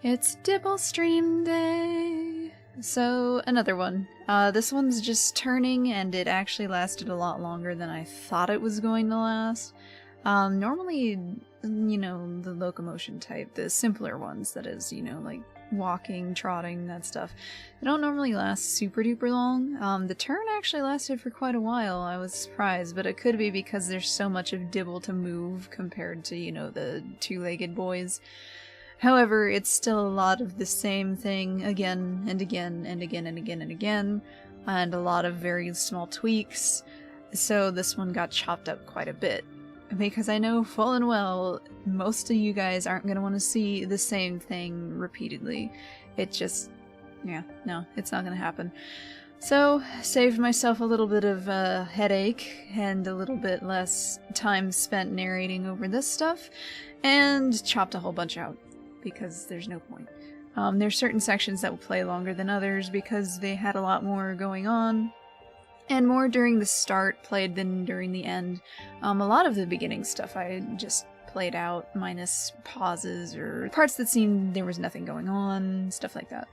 It's Dibble stream day! So, another one. This one's just turning, and it actually lasted a lot longer than I thought it was going to last. Normally, you know, the locomotion type, the simpler ones, that is, you know, like walking, trotting, that stuff, they don't normally last super duper long. The turn actually lasted for quite a while. I was surprised, but it could be because there's so much of Dibble to move compared to, you know, the two-legged boys. However, it's still a lot of the same thing again and again and again and again and again, and a lot of very small tweaks, so this one got chopped up quite a bit. Because I know full and well most of you guys aren't going to want to see the same thing repeatedly. It just, yeah, no, it's not going to happen. So, saved myself a little bit of a headache and a little bit less time spent narrating over this stuff, and chopped a whole bunch out. Because there's no point. There's certain sections that will play longer than others because they had a lot more going on, and more during the start played than during the end. A lot of the beginning stuff I just played out, minus pauses or parts that seemed there was nothing going on, stuff like that.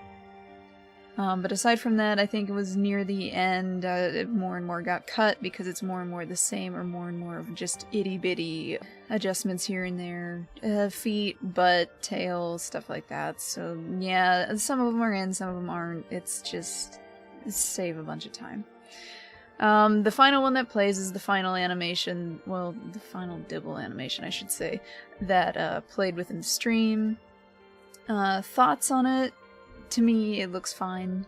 But aside from that, I think it was near the end, more and more got cut because it's more and more the same, or more and more of just itty-bitty adjustments here and there. Feet, butt, tail, stuff like that. So yeah, some of them are in, some of them aren't. It's just save a bunch of time. The final one that plays is the final animation, well, the final Dibble animation, I should say, that played within the stream. Thoughts on it? To me, it looks fine.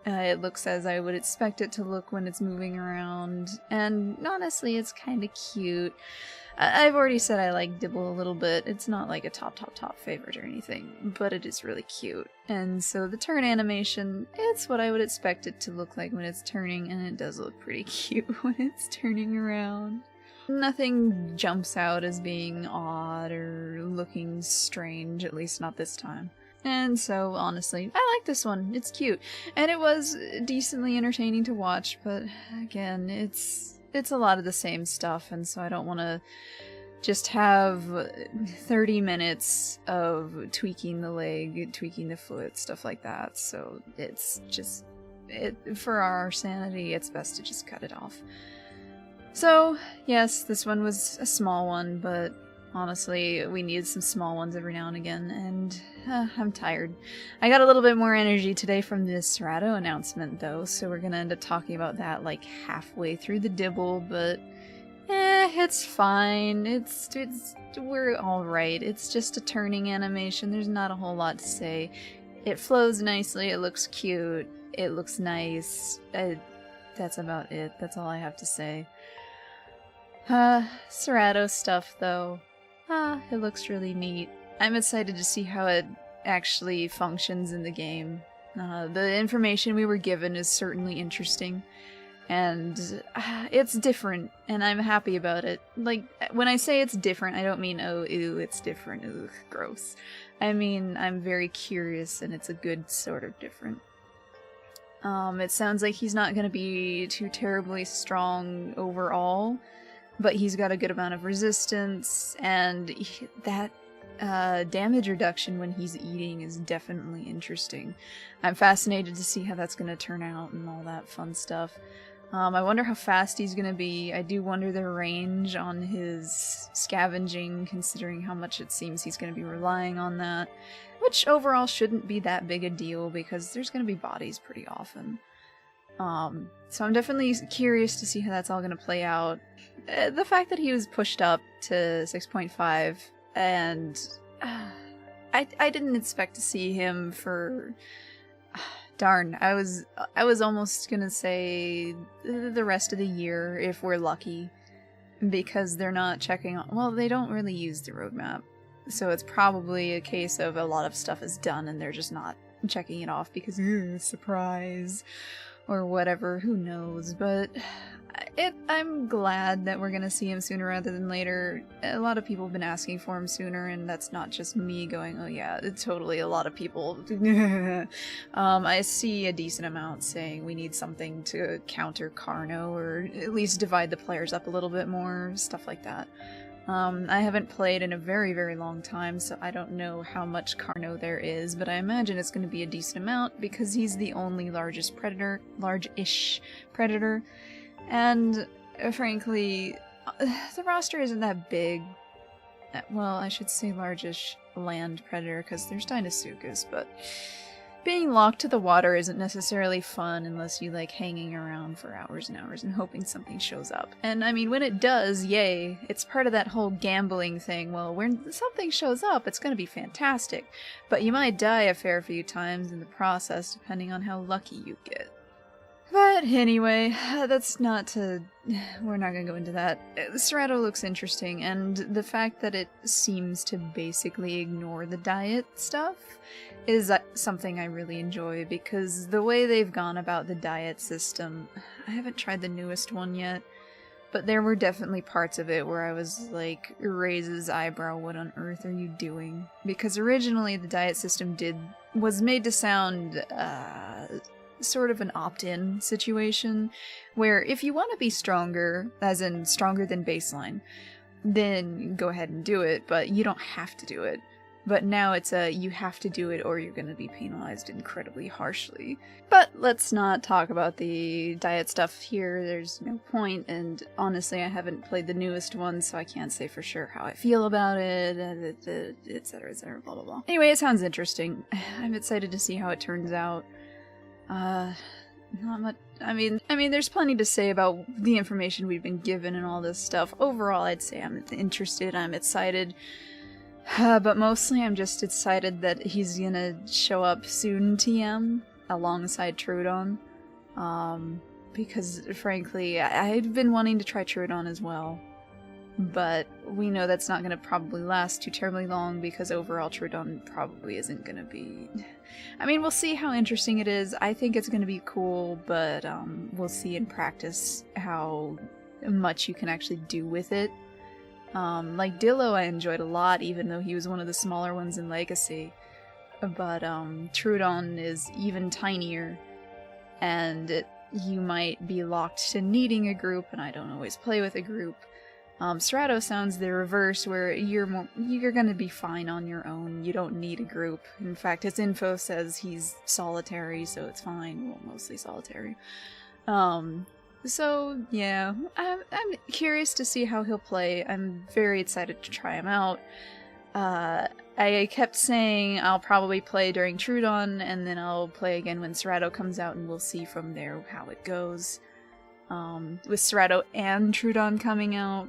It looks as I would expect it to look when it's moving around, and honestly, it's kind of cute. I've already said I like Dibble a little bit. It's not like a top favorite or anything, but it is really cute. And so the turn animation, it's what I would expect it to look like when it's turning, and it does look pretty cute when it's turning around. Nothing jumps out as being odd or looking strange, at least not this time. And so, honestly, I like this one. It's cute. And it was decently entertaining to watch, but again, it's a lot of the same stuff, and so I don't want to just have 30 minutes of tweaking the leg, tweaking the foot, stuff like that. So it's just, for our sanity, it's best to just cut it off. So, yes, this one was a small one, but honestly, we need some small ones every now and again, and I'm tired. I got a little bit more energy today from this Serato announcement, though, so we're gonna end up talking about that like halfway through the Dibble, but it's fine. We're alright. It's just a turning animation. There's not a whole lot to say. It flows nicely, it looks cute, it looks nice. That's about it. That's all I have to say. Serato stuff, though. It looks really neat. I'm excited to see how it actually functions in the game. The information we were given is certainly interesting, and it's different, and I'm happy about it. Like, when I say it's different, I don't mean, oh, ew, it's different, ugh, gross. I mean, I'm very curious, and it's a good sort of different. It sounds like he's not gonna be too terribly strong overall, but he's got a good amount of resistance, and that damage reduction when he's eating is definitely interesting. I'm fascinated to see how that's going to turn out and all that fun stuff. I wonder how fast he's going to be. I do wonder the range on his scavenging, considering how much it seems he's going to be relying on that, which overall shouldn't be that big a deal because there's going to be bodies pretty often. So I'm definitely curious to see how that's all going to play out. The fact that he was pushed up to 6.5, and I didn't expect to see him for... darn, I was almost gonna say the rest of the year, if we're lucky, because they're not checking on... Well, they don't really use the roadmap, so it's probably a case of a lot of stuff is done and they're just not checking it off because, surprise, or whatever, who knows, but I'm glad that we're gonna see him sooner rather than later. A lot of people have been asking for him sooner, and that's not just me going, oh yeah, it's totally a lot of people. I see a decent amount saying we need something to counter Carno, or at least divide the players up a little bit more, stuff like that. I haven't played in a very, very long time, so I don't know how much Carno there is, but I imagine it's going to be a decent amount because he's the only large-ish predator, and frankly, the roster isn't that big. Well, I should say large-ish land predator because there's Deinosuchus, but being locked to the water isn't necessarily fun unless you like hanging around for hours and hours and hoping something shows up. And I mean, when it does, yay, it's part of that whole gambling thing. Well, when something shows up, it's going to be fantastic, but you might die a fair few times in the process depending on how lucky you get. But anyway, that's not to... we're not gonna go into that. Cerato looks interesting, and the fact that it seems to basically ignore the diet stuff is something I really enjoy, because the way they've gone about the diet system... I haven't tried the newest one yet, but there were definitely parts of it where I was like, raise his eyebrow, what on earth are you doing? Because originally the diet system was made to sound, sort of an opt-in situation, where if you want to be stronger, as in stronger than baseline, then go ahead and do it, but you don't have to do it. But now it's you have to do it or you're going to be penalized incredibly harshly. But let's not talk about the diet stuff here, there's no point, and honestly I haven't played the newest one, so I can't say for sure how I feel about it, etc, blah blah blah. Anyway, it sounds interesting. I'm excited to see how it turns out. Not much. I mean, there's plenty to say about the information we've been given and all this stuff. Overall, I'd say I'm interested, I'm excited. But mostly I'm just excited that he's gonna show up soon, TM, alongside Troodon. Because, frankly, I've been wanting to try Troodon as well. But we know that's not gonna probably last too terribly long, because overall Troodon probably isn't gonna be... I mean, we'll see how interesting it is. I think it's gonna be cool, but we'll see in practice how much you can actually do with it. Like Dillo I enjoyed a lot, even though he was one of the smaller ones in Legacy. But Troodon is even tinier, and you might be locked to needing a group, and I don't always play with a group. Cerato sounds the reverse, where you're gonna be fine on your own. You don't need a group. In fact, his info says he's solitary, so it's fine. Well, mostly solitary. So, yeah. I'm curious to see how he'll play. I'm very excited to try him out. I kept saying I'll probably play during Troodon, and then I'll play again when Cerato comes out, and we'll see from there how it goes. With Cerato and Troodon coming out,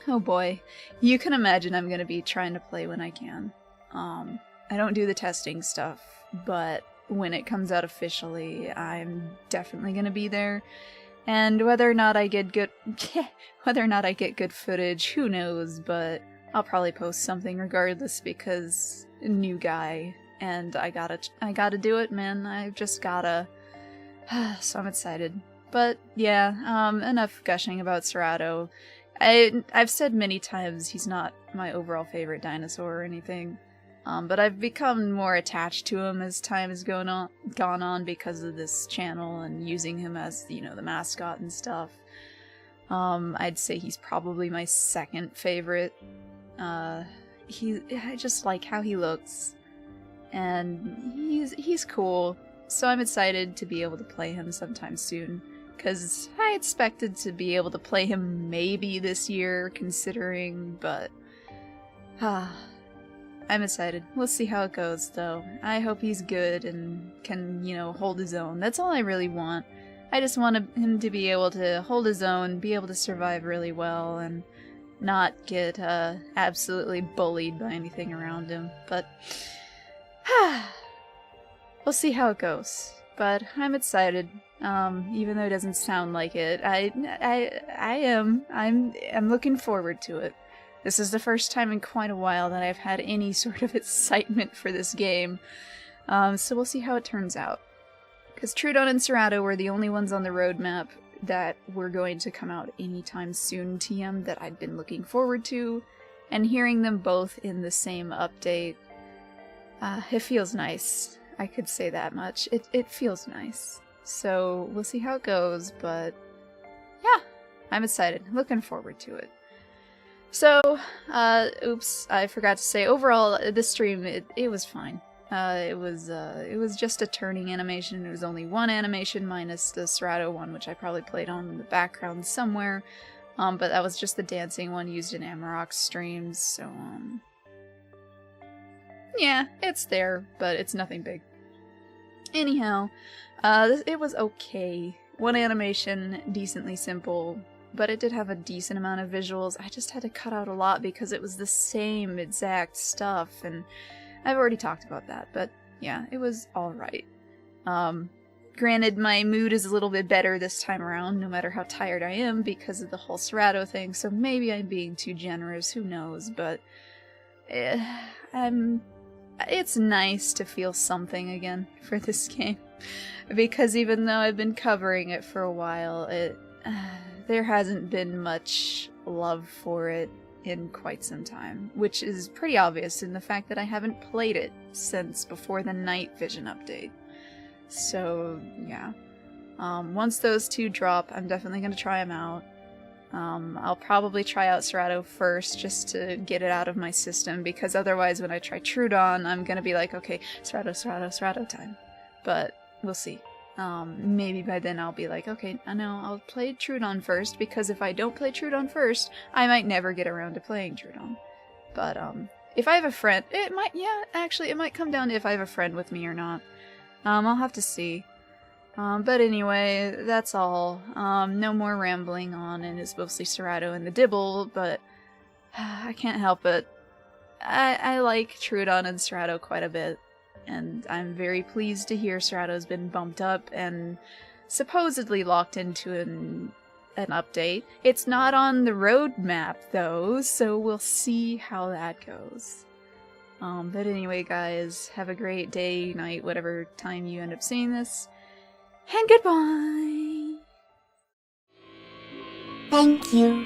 oh boy, you can imagine I'm gonna be trying to play when I can. I don't do the testing stuff, but when it comes out officially, I'm definitely gonna be there. And whether or not I get good footage, who knows, but I'll probably post something regardless, because new guy, and I gotta do it, man. I just gotta. So I'm excited. But yeah, enough gushing about Cerato. I've said many times he's not my overall favorite dinosaur or anything, but I've become more attached to him as time has gone on because of this channel and using him as, you know, the mascot and stuff. I'd say he's probably my second favorite. I just like how he looks, and he's cool, so I'm excited to be able to play him sometime soon. Because I expected to be able to play him maybe this year, considering, but... I'm excited. We'll see how it goes, though. I hope he's good and can, you know, hold his own. That's all I really want. I just want him to be able to hold his own, be able to survive really well, and not get absolutely bullied by anything around him. But... we'll see how it goes. But I'm excited. Even though it doesn't sound like it, I'm looking forward to it. This is the first time in quite a while that I've had any sort of excitement for this game. So we'll see how it turns out. Because Troodon and Cerato were the only ones on the roadmap that were going to come out anytime soon, TM, that I'd been looking forward to, and hearing them both in the same update, it feels nice. I could say that much. It feels nice. So we'll see how it goes, but yeah, I'm excited. Looking forward to it. So, oops, I forgot to say, overall, this stream, it was fine. It was just a turning animation. It was only one animation minus the Serato one, which I probably played on in the background somewhere. But that was just the dancing one used in Amarok's streams, so, yeah, it's there, but it's nothing big. Anyhow, it was okay. One animation, decently simple, but it did have a decent amount of visuals. I just had to cut out a lot because it was the same exact stuff, and I've already talked about that, but yeah, it was alright. Granted, my mood is a little bit better this time around, no matter how tired I am, because of the whole Serato thing, so maybe I'm being too generous, who knows, but it's nice to feel something again for this game, because even though I've been covering it for a while, there hasn't been much love for it in quite some time, which is pretty obvious in the fact that I haven't played it since before the night vision update. So, yeah. Once those two drop, I'm definitely going to try them out. I'll probably try out Serato first just to get it out of my system, because otherwise when I try Trudon, I'm going to be like, okay, Serato time. But we'll see. Maybe by then I'll be like, okay, I know, I'll play Trudon first, because if I don't play Trudon first, I might never get around to playing Trudon. But, if I have a friend, it might come down to if I have a friend with me or not. I'll have to see. But anyway, that's all. No more rambling on, and it's mostly Serato and the Dibble, but I can't help it. I like Trudon and Serato quite a bit, and I'm very pleased to hear Serato's been bumped up and supposedly locked into an update. It's not on the roadmap, though, so we'll see how that goes. But anyway, guys, have a great day, night, whatever time you end up seeing this, and goodbye! Thank you.